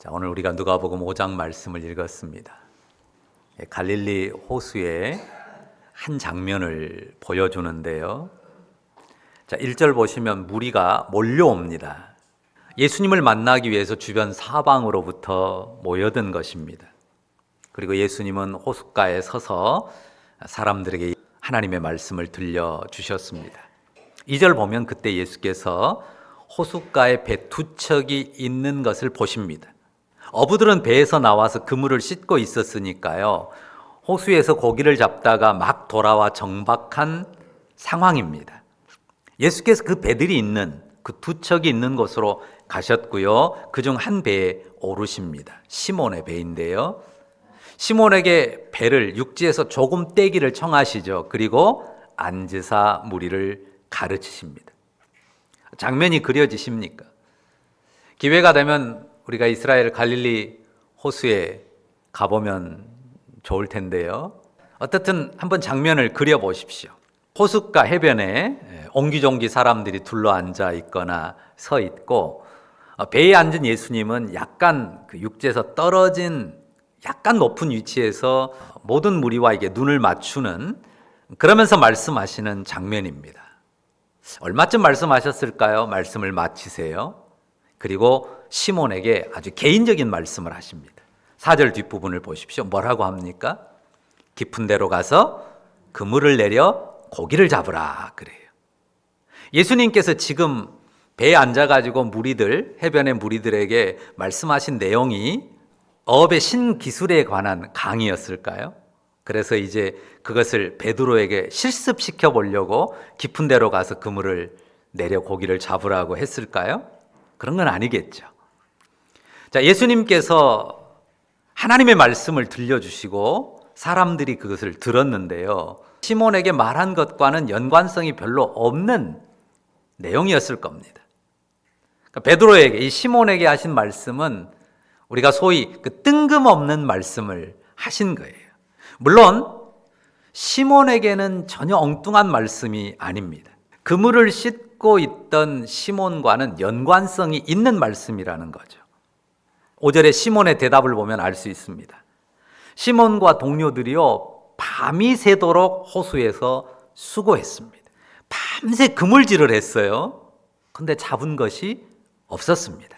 자, 오늘 우리가 누가복음 5장 말씀을 읽었습니다. 갈릴리 호수의 한 장면을 보여주는데요. 자, 1절 보시면 무리가 몰려옵니다. 예수님을 만나기 위해서 주변 사방으로부터 모여든 것입니다. 그리고 예수님은 호숫가에 서서 사람들에게 하나님의 말씀을 들려주셨습니다. 2절 보면 그때 예수께서 호숫가에 배 두 척이 있는 것을 보십니다. 어부들은 배에서 나와서 그물을 씻고 있었으니까요, 호수에서 고기를 잡다가 막 돌아와 정박한 상황입니다. 예수께서 그 배들이 있는 그 두 척이 있는 곳으로 가셨고요, 그중 한 배에 오르십니다. 시몬의 배인데요, 시몬에게 배를 육지에서 조금 떼기를 청하시죠. 그리고 앉으사 무리를 가르치십니다. 장면이 그려지십니까? 기회가 되면 우리가 이스라엘 갈릴리 호수에 가보면 좋을 텐데요. 어떻든 한번 장면을 그려보십시오. 호숫가 해변에 옹기종기 사람들이 둘러앉아 있거나 서 있고, 배에 앉은 예수님은 약간 그 육지에서 떨어진 약간 높은 위치에서 모든 무리와에게 눈을 맞추는, 그러면서 말씀하시는 장면입니다. 얼마쯤 말씀하셨을까요? 말씀을 마치세요. 그리고 시몬에게 아주 개인적인 말씀을 하십니다. 4절 뒷부분을 보십시오. 뭐라고 합니까? 깊은 데로 가서 그물을 내려 고기를 잡으라 그래요. 예수님께서 지금 배에 앉아가지고 무리들, 해변의 무리들에게 말씀하신 내용이 어업의 신기술에 관한 강의였을까요? 그래서 이제 그것을 베드로에게 실습시켜 보려고 깊은 데로 가서 그물을 내려 고기를 잡으라고 했을까요? 그런 건 아니겠죠. 자, 예수님께서 하나님의 말씀을 들려주시고 사람들이 그것을 들었는데요, 시몬에게 말한 것과는 연관성이 별로 없는 내용이었을 겁니다. 그러니까 베드로에게, 이 시몬에게 하신 말씀은 우리가 소위 그 뜬금없는 말씀을 하신 거예요. 물론 시몬에게는 전혀 엉뚱한 말씀이 아닙니다. 그물을 씻고 있던 시몬과는 연관성이 있는 말씀이라는 거죠. 5절에 시몬의 대답을 보면 알 수 있습니다. 시몬과 동료들이요, 밤이 새도록 호수에서 수고했습니다. 밤새 그물질을 했어요. 근데 잡은 것이 없었습니다.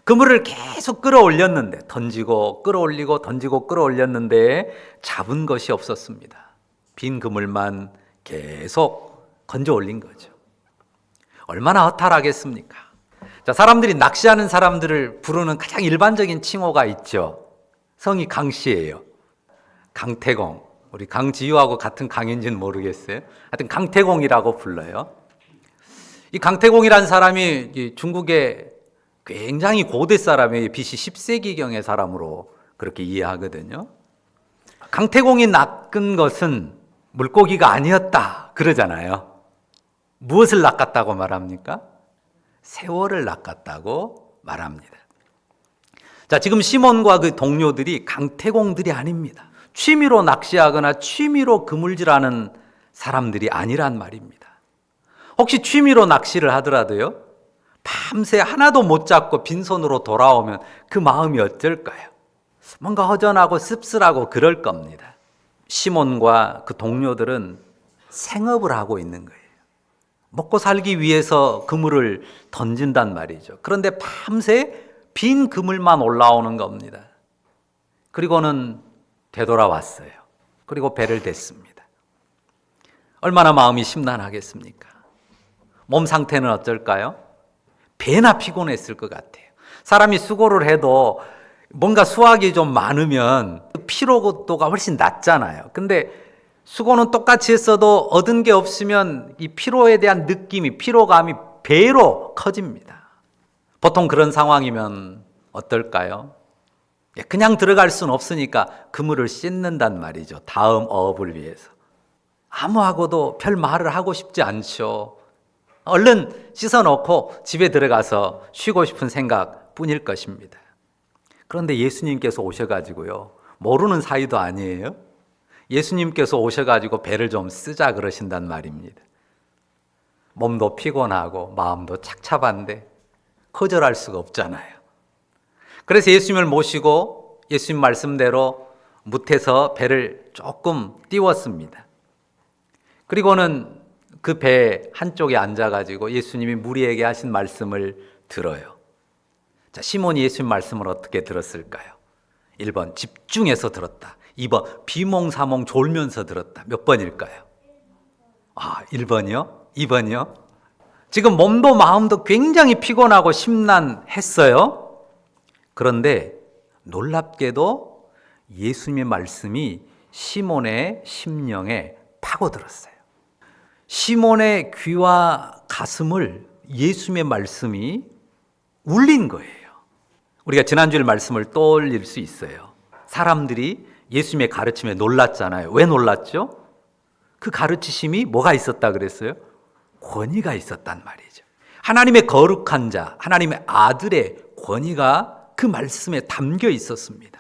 그물을 계속 끌어올렸는데, 던지고 끌어올리고 던지고 끌어올렸는데 잡은 것이 없었습니다. 빈 그물만 계속 건져 올린 거죠. 얼마나 허탈하겠습니까? 자, 사람들이 낚시하는 사람들을 부르는 가장 일반적인 칭호가 있죠. 성이 강씨예요. 강태공. 우리 강지유하고 같은 강인지는 모르겠어요. 하여튼 강태공이라고 불러요. 이 강태공이라는 사람이 중국의 굉장히 고대 사람이에요. BC 10세기경의 사람으로 그렇게 이해하거든요. 강태공이 낚은 것은 물고기가 아니었다 그러잖아요. 무엇을 낚았다고 말합니까? 세월을 낚았다고 말합니다. 자, 지금 시몬과 그 동료들이 강태공들이 아닙니다. 취미로 낚시하거나 취미로 그물질하는 사람들이 아니란 말입니다. 혹시 취미로 낚시를 하더라도요, 밤새 하나도 못 잡고 빈손으로 돌아오면 그 마음이 어쩔까요? 뭔가 허전하고 씁쓸하고 그럴 겁니다. 시몬과 그 동료들은 생업을 하고 있는 거예요. 먹고 살기 위해서 그물을 던진단 말이죠. 그런데 밤새 빈 그물만 올라오는 겁니다. 그리고는 되돌아왔어요. 그리고 배를 댔습니다. 얼마나 마음이 심란하겠습니까? 몸 상태는 어쩔까요? 배나 피곤했을 것 같아요. 사람이 수고를 해도 뭔가 수확이 좀 많으면 피로도가 훨씬 낮잖아요. 근데 수고는 똑같이 했어도 얻은 게 없으면 이 피로에 대한 느낌이, 피로감이 배로 커집니다. 보통 그런 상황이면 어떨까요? 그냥 들어갈 수는 없으니까 그물을 씻는단 말이죠. 다음 어업을 위해서. 아무하고도 별 말을 하고 싶지 않죠. 얼른 씻어놓고 집에 들어가서 쉬고 싶은 생각뿐일 것입니다. 그런데 예수님께서 오셔가지고요, 모르는 사이도 아니에요. 예수님께서 오셔가지고 배를 좀 쓰자 그러신단 말입니다. 몸도 피곤하고 마음도 착잡한데 거절할 수가 없잖아요. 그래서 예수님을 모시고 예수님 말씀대로 뭇에서 배를 조금 띄웠습니다. 그리고는 그 배 한쪽에 앉아가지고 예수님이 무리에게 하신 말씀을 들어요. 자, 시몬이 예수님 말씀을 어떻게 들었을까요? 1번 집중해서 들었다. 2번 비몽사몽 졸면서 들었다. 몇 번일까요? 1번이요? 2번이요? 지금 몸도 마음도 굉장히 피곤하고 심란했어요. 그런데 놀랍게도 예수님의 말씀이 시몬의 심령에 파고들었어요. 시몬의 귀와 가슴을 예수님의 말씀이 울린 거예요. 우리가 지난주일 말씀을 떠올릴 수 있어요. 사람들이 예수님의 가르침에 놀랐잖아요. 왜 놀랐죠? 그 가르치심이 뭐가 있었다 그랬어요? 권위가 있었단 말이죠. 하나님의 거룩한 자, 하나님의 아들의 권위가 그 말씀에 담겨 있었습니다.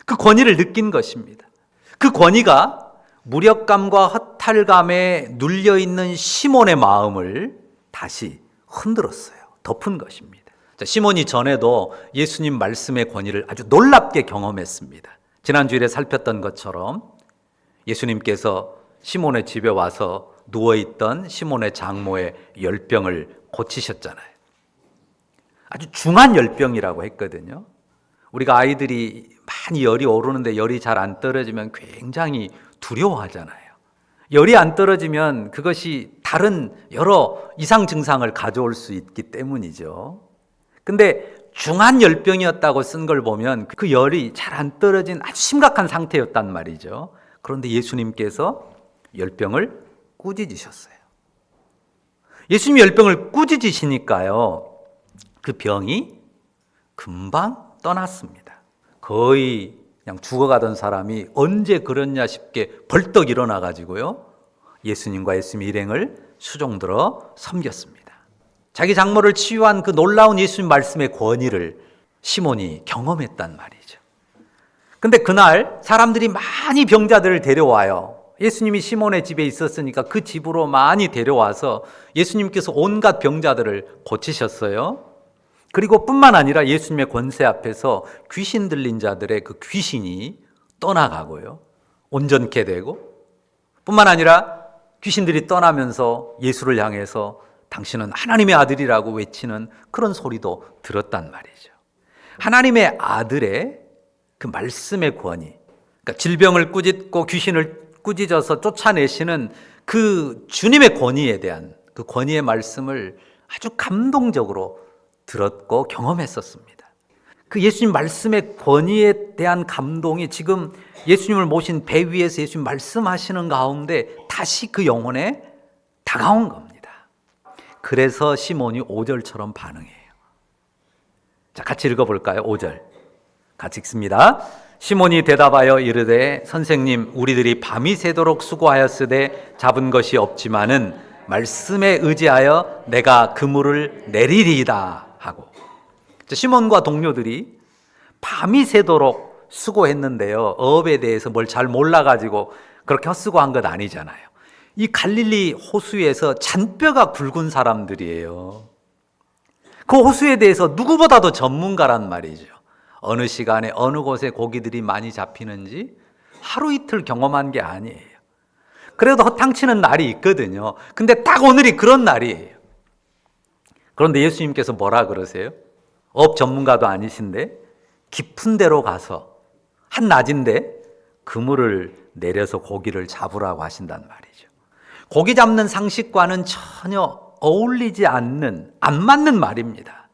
그 권위를 느낀 것입니다. 그 권위가 무력감과 허탈감에 눌려있는 시몬의 마음을 다시 흔들었어요. 덮은 것입니다. 자, 시몬이 전에도 예수님 말씀의 권위를 아주 놀랍게 경험했습니다. 지난주일에 살폈던 것처럼 예수님께서 시몬의 집에 와서 누워있던 시몬의 장모의 열병을 고치셨잖아요. 아주 중한 열병이라고 했거든요. 우리가 아이들이 많이 열이 오르는데 열이 잘 안 떨어지면 굉장히 두려워하잖아요. 열이 안 떨어지면 그것이 다른 여러 이상 증상을 가져올 수 있기 때문이죠. 근데 중한 열병이었다고 쓴 걸 보면 그 열이 잘 안 떨어진 아주 심각한 상태였단 말이죠. 그런데 예수님께서 열병을 꾸짖으셨어요. 예수님이 열병을 꾸짖으시니까요, 그 병이 금방 떠났습니다. 거의 그냥 죽어가던 사람이 언제 그랬냐 싶게 벌떡 일어나가지고요, 예수님과 예수님의 일행을 수종들어 섬겼습니다. 자기 장모를 치유한 그 놀라운 예수님 말씀의 권위를 시몬이 경험했단 말이죠. 근데 그날 사람들이 많이 병자들을 데려와요. 예수님이 시몬의 집에 있었으니까 그 집으로 많이 데려와서 예수님께서 온갖 병자들을 고치셨어요. 그리고 뿐만 아니라 예수님의 권세 앞에서 귀신 들린 자들의 그 귀신이 떠나가고요, 온전케 되고, 뿐만 아니라 귀신들이 떠나면서 예수를 향해서 당신은 하나님의 아들이라고 외치는 그런 소리도 들었단 말이죠. 하나님의 아들의 그 말씀의 권위, 그러니까 질병을 꾸짖고 귀신을 꾸짖어서 쫓아내시는 그 주님의 권위에 대한 그 권위의 말씀을 아주 감동적으로 들었고 경험했었습니다. 그 예수님 말씀의 권위에 대한 감동이 지금 예수님을 모신 배 위에서 예수님 말씀하시는 가운데 다시 그 영혼에 다가온 겁니다. 그래서 시몬이 5절처럼 반응해요. 자, 같이 읽어볼까요? 5절 같이 읽습니다. 시몬이 대답하여 이르되 선생님, 우리들이 밤이 새도록 수고하였으되 잡은 것이 없지만은 말씀에 의지하여 내가 그물을 내리리이다 하고. 시몬과 동료들이 밤이 새도록 수고했는데요, 어업에 대해서 뭘 잘 몰라가지고 그렇게 헛수고한 것 아니잖아요. 이 갈릴리 호수에서 잔뼈가 굵은 사람들이에요. 그 호수에 대해서 누구보다도 전문가란 말이죠. 어느 시간에 어느 곳에 고기들이 많이 잡히는지 하루 이틀 경험한 게 아니에요. 그래도 허탕치는 날이 있거든요. 근데 딱 오늘이 그런 날이에요. 그런데 예수님께서 뭐라 그러세요? 업 전문가도 아니신데 깊은 데로 가서 한낮인데 그물을 내려서 고기를 잡으라고 하신단 말이죠. 고기 잡는 상식과는 전혀 어울리지 않는, 안 맞는 말입니다.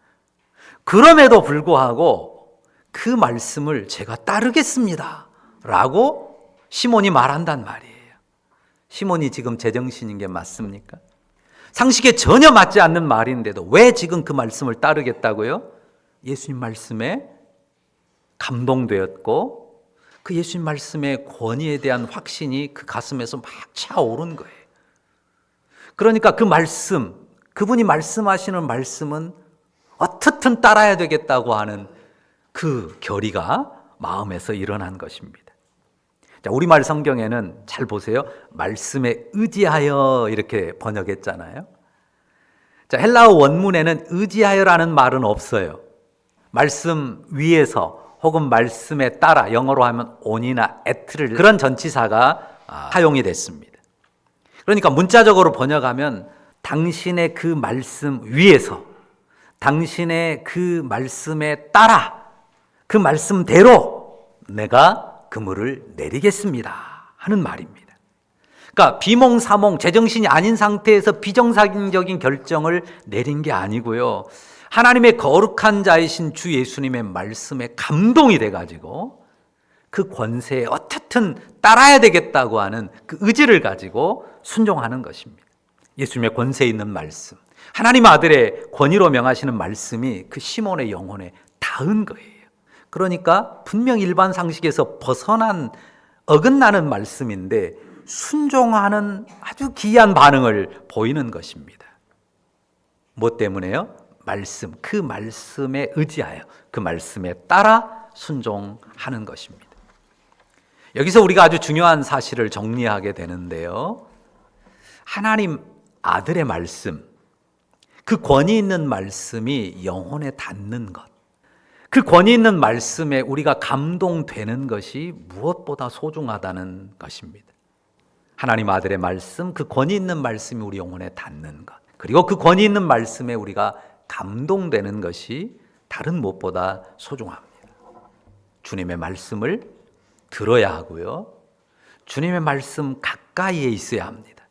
그럼에도 불구하고 그 말씀을 제가 따르겠습니다 라고 시몬이 말한단 말이에요. 시몬이 지금 제정신인 게 맞습니까? 상식에 전혀 맞지 않는 말인데도 왜 지금 그 말씀을 따르겠다고요? 예수님 말씀에 감동되었고 그 예수님 말씀의 권위에 대한 확신이 그 가슴에서 막 차오른 거예요. 그러니까 그 말씀, 그분이 말씀하시는 말씀은 어떻든 따라야 되겠다고 하는 그 결의가 마음에서 일어난 것입니다. 자, 우리말 성경에는 잘 보세요. 말씀에 의지하여 이렇게 번역했잖아요. 자, 헬라어 원문에는 의지하여라는 말은 없어요. 말씀 위에서 혹은 말씀에 따라, 영어로 하면 on이나 at를, 그런 전치사가 사용이 됐습니다. 그러니까 문자적으로 번역하면 당신의 그 말씀 위에서, 당신의 그 말씀에 따라, 그 말씀대로 내가 그물을 내리겠습니다 하는 말입니다. 그러니까 비몽사몽 제정신이 아닌 상태에서 비정상적인 결정을 내린 게 아니고요, 하나님의 거룩한 자이신 주 예수님의 말씀에 감동이 돼가지고 그 권세에 어떻든 따라야 되겠다고 하는 그 의지를 가지고 순종하는 것입니다. 예수님의 권세 있는 말씀, 하나님 아들의 권위로 명하시는 말씀이 그 시몬의 영혼에 닿은 거예요. 그러니까 분명 일반 상식에서 벗어난, 어긋나는 말씀인데 순종하는 아주 기이한 반응을 보이는 것입니다. 뭐 때문에요? 말씀, 그 말씀에 의지하여 그 말씀에 따라 순종하는 것입니다. 여기서 우리가 아주 중요한 사실을 정리하게 되는데요, 하나님 아들의 말씀, 그 권위 있는 말씀이 영혼에 닿는 것, 그 권위 있는 말씀에 우리가 감동되는 것이 무엇보다 소중하다는 것입니다. 하나님 아들의 말씀, 그 권위 있는 말씀이 우리 영혼에 닿는 것, 그리고 그 권위 있는 말씀에 우리가 감동되는 것이 다른 무엇보다 소중합니다. 주님의 말씀을 들어야 하고요, 주님의 말씀 가까이에 있어야 합니다.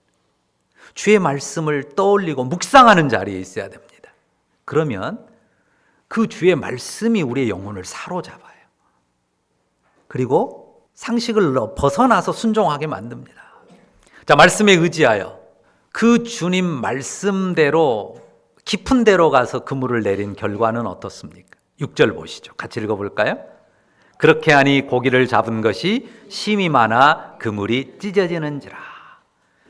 주의 말씀을 떠올리고 묵상하는 자리에 있어야 됩니다. 그러면 그 주의 말씀이 우리의 영혼을 사로잡아요. 그리고 상식을 벗어나서 순종하게 만듭니다. 자, 말씀에 의지하여 그 주님 말씀대로 깊은 데로 가서 그물을 내린 결과는 어떻습니까? 6절 보시죠. 같이 읽어볼까요? 그렇게 하니 고기를 잡은 것이 심이 많아 그물이 찢어지는지라.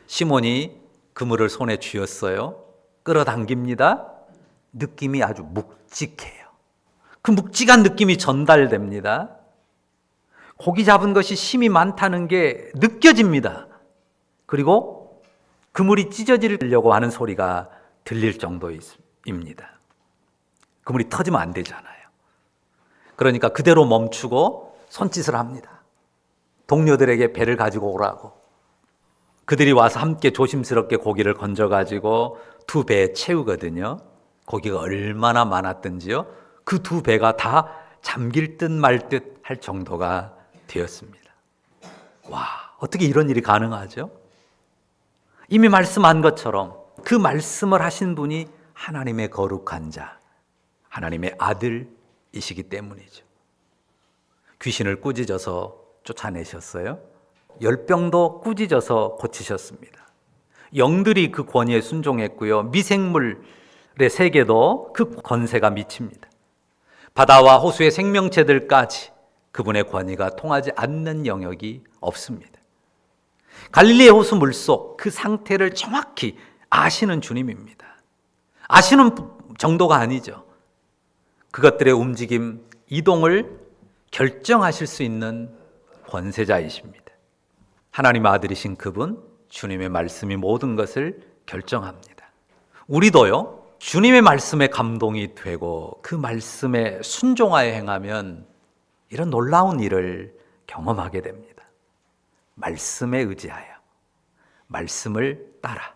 시몬이 그물을 손에 쥐었어요. 끌어당깁니다. 느낌이 아주 묵직해요. 그 묵직한 느낌이 전달됩니다. 고기 잡은 것이 심이 많다는 게 느껴집니다. 그리고 그물이 찢어지려고 하는 소리가 들릴 정도입니다. 그물이 터지면 안 되잖아요. 그러니까 그대로 멈추고 손짓을 합니다. 동료들에게 배를 가지고 오라고. 그들이 와서 함께 조심스럽게 고기를 건져가지고 두 배에 채우거든요. 고기가 얼마나 많았든지요, 그 두 배가 다 잠길 듯 말 듯 할 정도가 되었습니다. 와, 어떻게 이런 일이 가능하죠? 이미 말씀한 것처럼 그 말씀을 하신 분이 하나님의 거룩한 자, 하나님의 아들이시기 때문이죠. 귀신을 꾸짖어서 쫓아내셨어요. 열병도 꾸짖어서 고치셨습니다. 영들이 그 권위에 순종했고요, 미생물의 세계도 그 권세가 미칩니다. 바다와 호수의 생명체들까지 그분의 권위가 통하지 않는 영역이 없습니다. 갈릴리의 호수 물속 그 상태를 정확히 아시는 주님입니다. 아시는 정도가 아니죠. 그것들의 움직임, 이동을 결정하실 수 있는 권세자이십니다. 하나님 아들이신 그분, 주님의 말씀이 모든 것을 결정합니다. 우리도요, 주님의 말씀에 감동이 되고 그 말씀에 순종하여 행하면 이런 놀라운 일을 경험하게 됩니다. 말씀에 의지하여, 말씀을 따라,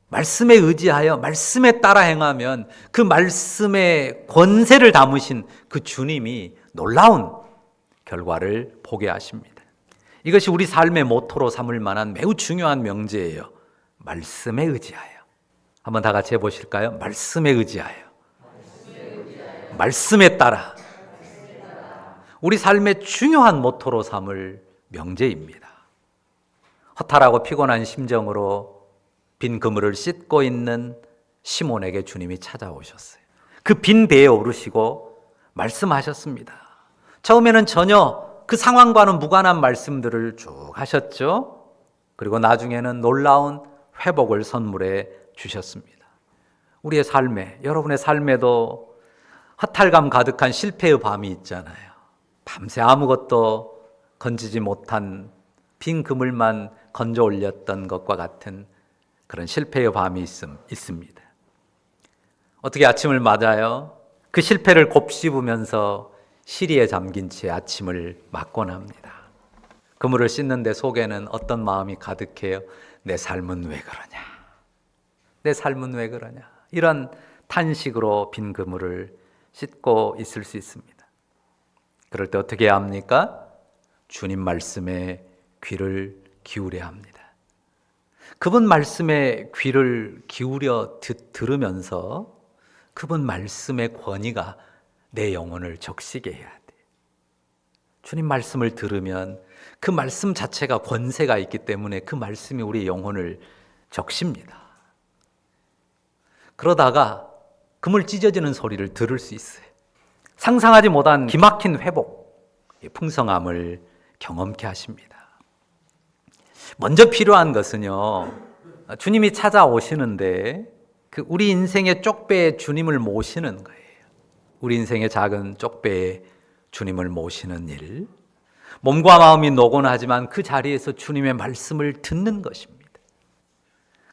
말씀에 의지하여 말씀에 따라 행하면 그 말씀의 권세를 담으신 그 주님이 놀라운 결과를 보게 하십니다. 이것이 우리 삶의 모토로 삼을 만한 매우 중요한 명제예요. 말씀에 의지하여. 한번 다 같이 해보실까요? 말씀에 의지하여. 말씀에 따라. 우리 삶의 중요한 모토로 삼을 명제입니다. 허탈하고 피곤한 심정으로 빈 그물을 씻고 있는 시몬에게 주님이 찾아오셨어요. 그 빈 배에 오르시고 말씀하셨습니다. 처음에는 전혀 그 상황과는 무관한 말씀들을 쭉 하셨죠. 그리고 나중에는 놀라운 회복을 선물해 주셨습니다. 우리의 삶에, 여러분의 삶에도 허탈감 가득한 실패의 밤이 있잖아요. 밤새 아무것도 건지지 못한 빈 그물만 건져 올렸던 것과 같은 그런 실패의 밤이 있습니다. 어떻게 아침을 맞아요? 그 실패를 곱씹으면서 시리에 잠긴 채 아침을 맞곤 합니다. 그물을 씻는데 속에는 어떤 마음이 가득해요? 내 삶은 왜 그러냐? 내 삶은 왜 그러냐? 이런 탄식으로 빈 그물을 씻고 있을 수 있습니다. 그럴 때 어떻게 해야 합니까? 주님 말씀에 귀를 기울여야 합니다. 그분 말씀에 귀를 기울여 들으면서 그분 말씀의 권위가 내 영혼을 적시게 해야 돼. 주님 말씀을 들으면 그 말씀 자체가 권세가 있기 때문에 그 말씀이 우리 영혼을 적십니다. 그러다가 그물 찢어지는 소리를 들을 수 있어요. 상상하지 못한 기막힌 회복, 풍성함을 경험케 하십니다. 먼저 필요한 것은요, 주님이 찾아오시는데 그 우리 인생의 쪽배에 주님을 모시는 거예요. 우리 인생의 작은 쪽배에 주님을 모시는 일, 몸과 마음이 노곤하지만 그 자리에서 주님의 말씀을 듣는 것입니다.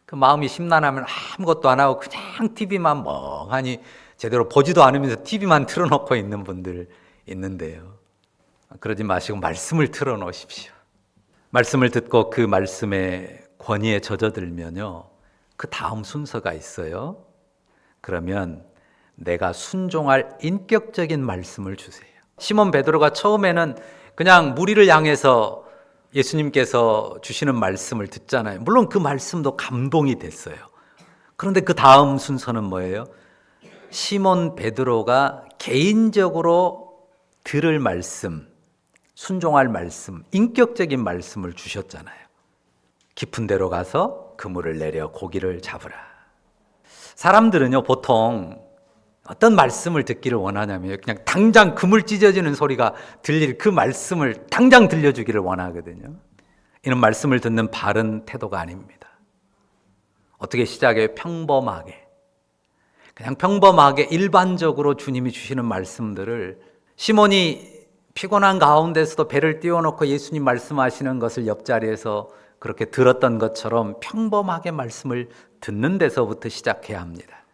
그 마음이 심란하면 아무것도 안 하고 그냥 TV만 멍하니 제대로 보지도 않으면서 TV만 틀어놓고 있는 분들 있는데요. 그러지 마시고 말씀을 틀어놓으십시오. 말씀을 듣고 그 말씀의 권위에 젖어들면요, 그 다음 순서가 있어요. 그러면 내가 순종할 인격적인 말씀을 주세요. 시몬 베드로가 처음에는 그냥 무리를 향해서 예수님께서 주시는 말씀을 듣잖아요. 물론 그 말씀도 감동이 됐어요. 그런데 그 다음 순서는 뭐예요? 시몬 베드로가 개인적으로 들을 말씀, 순종할 말씀, 인격적인 말씀을 주셨잖아요. 깊은 데로 가서 그물을 내려 고기를 잡으라. 사람들은요, 보통 어떤 말씀을 듣기를 원하냐면 그냥 당장 그물 찢어지는 소리가 들릴 그 말씀을 당장 들려주기를 원하거든요. 이는 말씀을 듣는 바른 태도가 아닙니다. 어떻게 시작해요? 평범하게. 그냥 평범하게 일반적으로 주님이 주시는 말씀들을, 시몬이 피곤한 가운데서도 배를 띄워놓고 예수님 말씀하시는 것을 옆자리에서 그렇게 들었던 것처럼 평범하게 말씀을 듣는 데서부터 시작해야 합니다.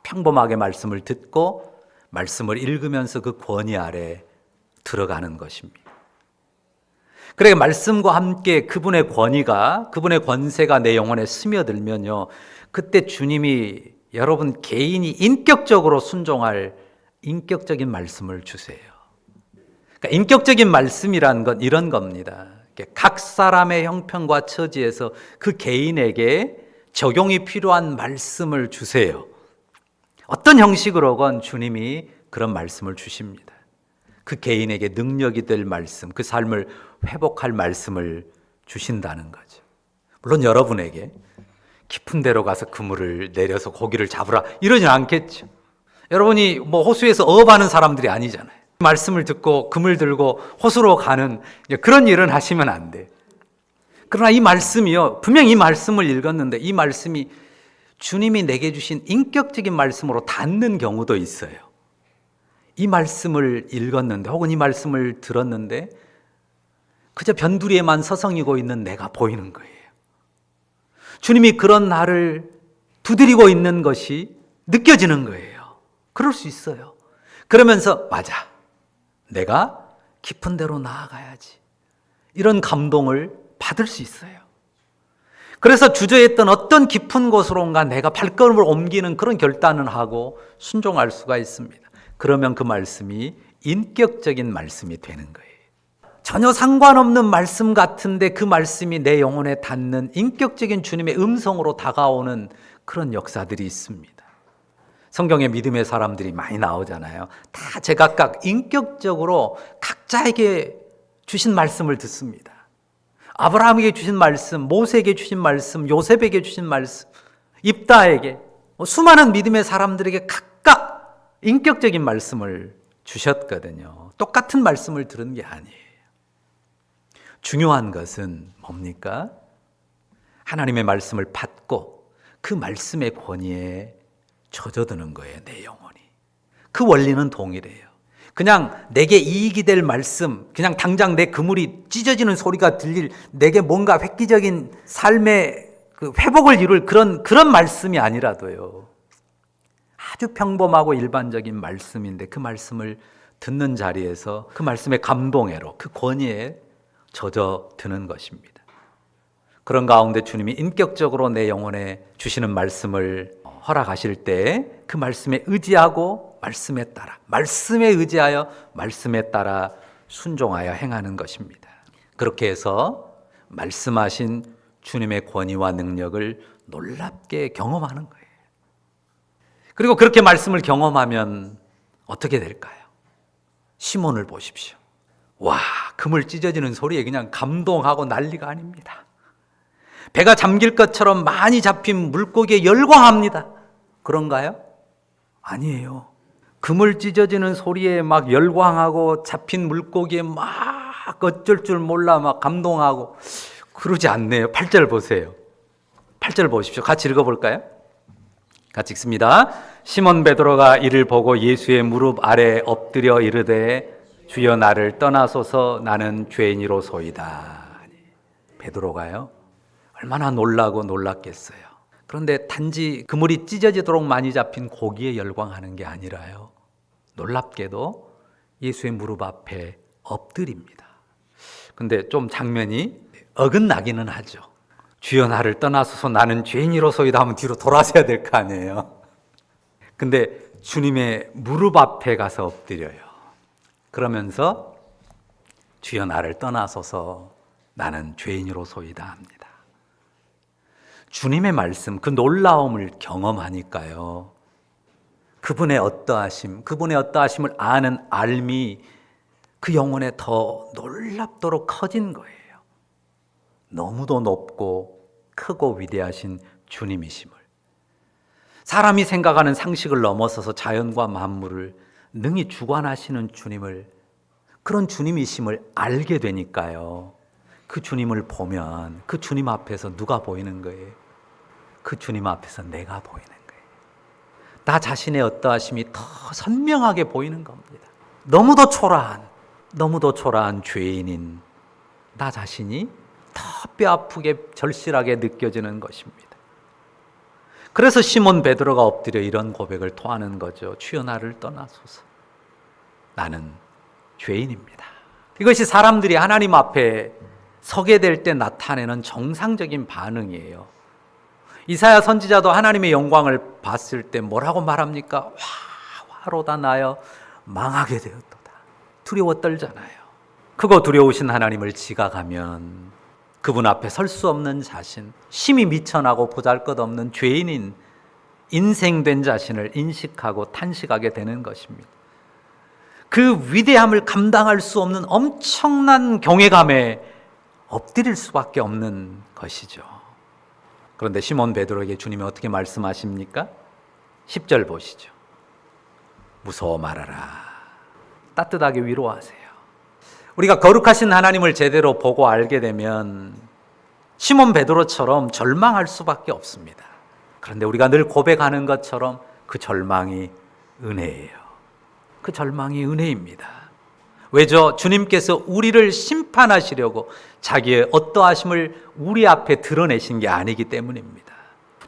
평범하게 말씀을 듣고 말씀을 읽으면서 그 권위 아래 들어가는 것입니다. 그래, 말씀과 함께 그분의 권위가, 그분의 권세가 내 영혼에 스며들면요, 그때 주님이 여러분 개인이 인격적으로 순종할 인격적인 말씀을 주세요. 그러니까 인격적인 말씀이라는 건 이런 겁니다. 각 사람의 형편과 처지에서 그 개인에게 적용이 필요한 말씀을 주세요. 어떤 형식으로건 주님이 그런 말씀을 주십니다. 그 개인에게 능력이 될 말씀, 그 삶을 회복할 말씀을 주신다는 거죠. 물론 여러분에게 깊은 데로 가서 그물을 내려서 고기를 잡으라 이러진 않겠죠. 여러분이 호수에서 어업하는 사람들이 아니잖아요. 말씀을 듣고 그물 들고 호수로 가는 그런 일은 하시면 안 돼. 그러나 이 말씀이요, 분명히 이 말씀을 읽었는데 이 말씀이 주님이 내게 주신 인격적인 말씀으로 닿는 경우도 있어요. 이 말씀을 읽었는데 혹은 이 말씀을 들었는데 그저 변두리에만 서성이고 있는 내가 보이는 거예요. 주님이 그런 나를 두드리고 있는 것이 느껴지는 거예요. 그럴 수 있어요. 그러면서 맞아, 내가 깊은 데로 나아가야지, 이런 감동을 받을 수 있어요. 그래서 주저했던 어떤 깊은 곳으로인가 내가 발걸음을 옮기는 그런 결단을 하고 순종할 수가 있습니다. 그러면 그 말씀이 인격적인 말씀이 되는 거예요. 전혀 상관없는 말씀 같은데 그 말씀이 내 영혼에 닿는 인격적인 주님의 음성으로 다가오는 그런 역사들이 있습니다. 성경에 믿음의 사람들이 많이 나오잖아요. 다 제각각 인격적으로 각자에게 주신 말씀을 듣습니다. 아브라함에게 주신 말씀, 모세에게 주신 말씀, 요셉에게 주신 말씀, 입다에게, 수많은 믿음의 사람들에게 각각 인격적인 말씀을 주셨거든요. 똑같은 말씀을 들은 게 아니에요. 중요한 것은 뭡니까? 하나님의 말씀을 받고 그 말씀의 권위에 젖어드는 거예요, 내 영혼이. 그 원리는 동일해요. 그냥 내게 이익이 될 말씀, 그냥 당장 내 그물이 찢어지는 소리가 들릴, 내게 뭔가 획기적인 삶의 그 회복을 이룰 그런 말씀이 아니라도요, 아주 평범하고 일반적인 말씀인데 그 말씀을 듣는 자리에서 그 말씀의 감동애로 그 권위에 젖어드는 것입니다. 그런 가운데 주님이 인격적으로 내 영혼에 주시는 말씀을 허락하실 때 그 말씀에 의지하고 말씀에 따라, 말씀에 의지하여 말씀에 따라 순종하여 행하는 것입니다. 그렇게 해서 말씀하신 주님의 권위와 능력을 놀랍게 경험하는 거예요. 그리고 그렇게 말씀을 경험하면 어떻게 될까요? 시몬을 보십시오. 와, 그물 찢어지는 소리에 그냥 감동하고 난리가 아닙니다. 배가 잠길 것처럼 많이 잡힌 물고기에 열광합니다. 그런가요? 아니에요. 그물 찢어지는 소리에 막 열광하고 잡힌 물고기에 막 어쩔 줄 몰라 막 감동하고 그러지 않네요. 8절 보세요. 8절 보십시오. 같이 읽어볼까요? 같이 읽습니다. 시몬 베드로가 이를 보고 예수의 무릎 아래 엎드려 이르되 주여 나를 떠나소서 나는 죄인이로소이다. 베드로가요 얼마나 놀라고 놀랐겠어요. 그런데 단지 그물이 찢어지도록 많이 잡힌 고기에 열광하는 게 아니라요, 놀랍게도 예수의 무릎 앞에 엎드립니다. 근데 좀 장면이 어긋나기는 하죠. 주여 나를 떠나소서 나는 죄인이로소이다 하면 뒤로 돌아서야 될 거 아니에요. 근데 주님의 무릎 앞에 가서 엎드려요. 그러면서 주여 나를 떠나소서 나는 죄인이로소이다 합니다. 주님의 말씀, 그 놀라움을 경험하니까요, 그분의 어떠하심을 아는 알미 그 영혼에 더 놀랍도록 커진 거예요. 너무도 높고 크고 위대하신 주님이심을, 사람이 생각하는 상식을 넘어서서 자연과 만물을 능히 주관하시는 주님을, 그런 주님이심을 알게 되니까요, 그 주님을 보면 그 주님 앞에서 누가 보이는 거예요? 그 주님 앞에서 내가 보이는 거예요. 나 자신의 어떠하심이 더 선명하게 보이는 겁니다. 너무도 초라한 죄인인 나 자신이 더 뼈아프게 절실하게 느껴지는 것입니다. 그래서 시몬 베드로가 엎드려 이런 고백을 토하는 거죠. 주여 나를 떠나소서 나는 죄인입니다. 이것이 사람들이 하나님 앞에 서게 될 때 나타내는 정상적인 반응이에요. 이사야 선지자도 하나님의 영광을 봤을 때 뭐라고 말합니까? 화로다 나여 망하게 되었도다. 두려워 떨잖아요. 크고 두려우신 하나님을 지각하면 그분 앞에 설 수 없는 자신, 심히 미천하고 보잘것없는 죄인인 인생된 자신을 인식하고 탄식하게 되는 것입니다. 그 위대함을 감당할 수 없는 엄청난 경외감에 엎드릴 수밖에 없는 것이죠. 그런데 시몬 베드로에게 주님이 어떻게 말씀하십니까? 10절 보시죠. 무서워 말아라. 따뜻하게 위로하세요. 우리가 거룩하신 하나님을 제대로 보고 알게 되면 시몬 베드로처럼 절망할 수밖에 없습니다. 그런데 우리가 늘 고백하는 것처럼 그 절망이 은혜예요. 그 절망이 은혜입니다. 왜죠? 주님께서 우리를 심판하시려고 자기의 어떠하심을 우리 앞에 드러내신 게 아니기 때문입니다.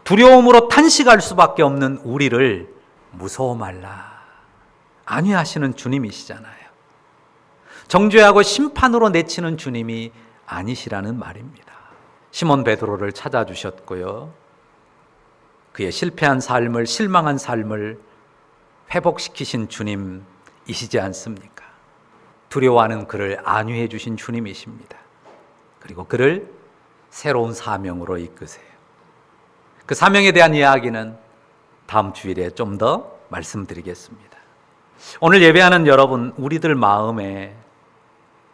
두려움으로 탄식할 수밖에 없는 우리를 무서워 말라 안위하시는 주님이시잖아요. 정죄하고 심판으로 내치는 주님이 아니시라는 말입니다. 시몬 베드로를 찾아주셨고요, 그의 실패한 삶을, 실망한 삶을 회복시키신 주님이시지 않습니까? 두려워하는 그를 안위해 주신 주님이십니다. 그리고 그를 새로운 사명으로 이끄세요. 그 사명에 대한 이야기는 다음 주일에 좀 더 말씀드리겠습니다. 오늘 예배하는 여러분, 우리들 마음에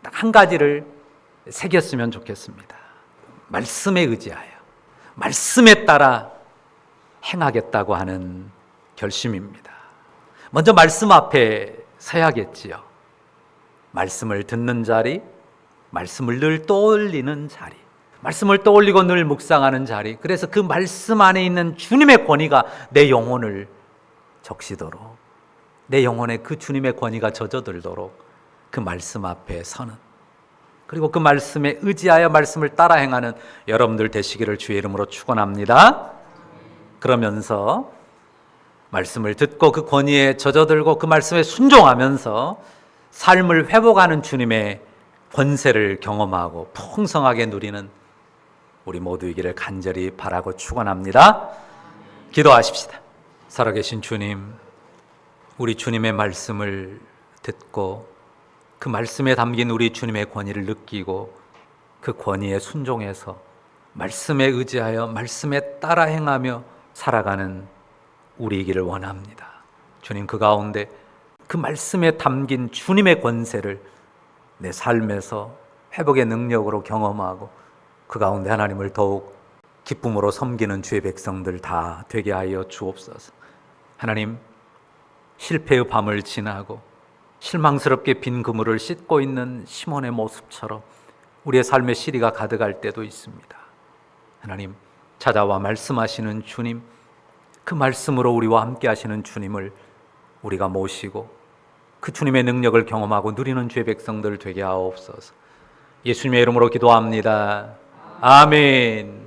딱 한 가지를 새겼으면 좋겠습니다. 말씀에 의지하여 말씀에 따라 행하겠다고 하는 결심입니다. 먼저 말씀 앞에 서야겠지요. 말씀을 듣는 자리, 말씀을 늘 떠올리는 자리, 말씀을 떠올리고 늘 묵상하는 자리, 그래서 그 말씀 안에 있는 주님의 권위가 내 영혼을 적시도록, 내 영혼에 그 주님의 권위가 젖어들도록 그 말씀 앞에 서는, 그리고 그 말씀에 의지하여 말씀을 따라 행하는 여러분들 되시기를 주의 이름으로 축원합니다. 그러면서 말씀을 듣고 그 권위에 젖어들고 그 말씀에 순종하면서 삶을 회복하는 주님의 권세를 경험하고 풍성하게 누리는 우리 모두이기를 간절히 바라고 축원합니다. 기도하십시다. 살아계신 주님, 우리 주님의 말씀을 듣고 그 말씀에 담긴 우리 주님의 권위를 느끼고 그 권위에 순종해서 말씀에 의지하여 말씀에 따라 행하며 살아가는 우리이기를 원합니다. 주님, 그 가운데 그 말씀에 담긴 주님의 권세를 내 삶에서 회복의 능력으로 경험하고 그 가운데 하나님을 더욱 기쁨으로 섬기는 주의 백성들 다 되게 하여 주옵소서. 하나님, 실패의 밤을 지나고 실망스럽게 빈 그물을 씻고 있는 시몬의 모습처럼 우리의 삶에 시리가 가득할 때도 있습니다. 하나님, 찾아와 말씀하시는 주님, 그 말씀으로 우리와 함께 하시는 주님을 우리가 모시고 그 주님의 능력을 경험하고 누리는 주의 백성들 되게 하옵소서. 예수님의 이름으로 기도합니다. 아멘.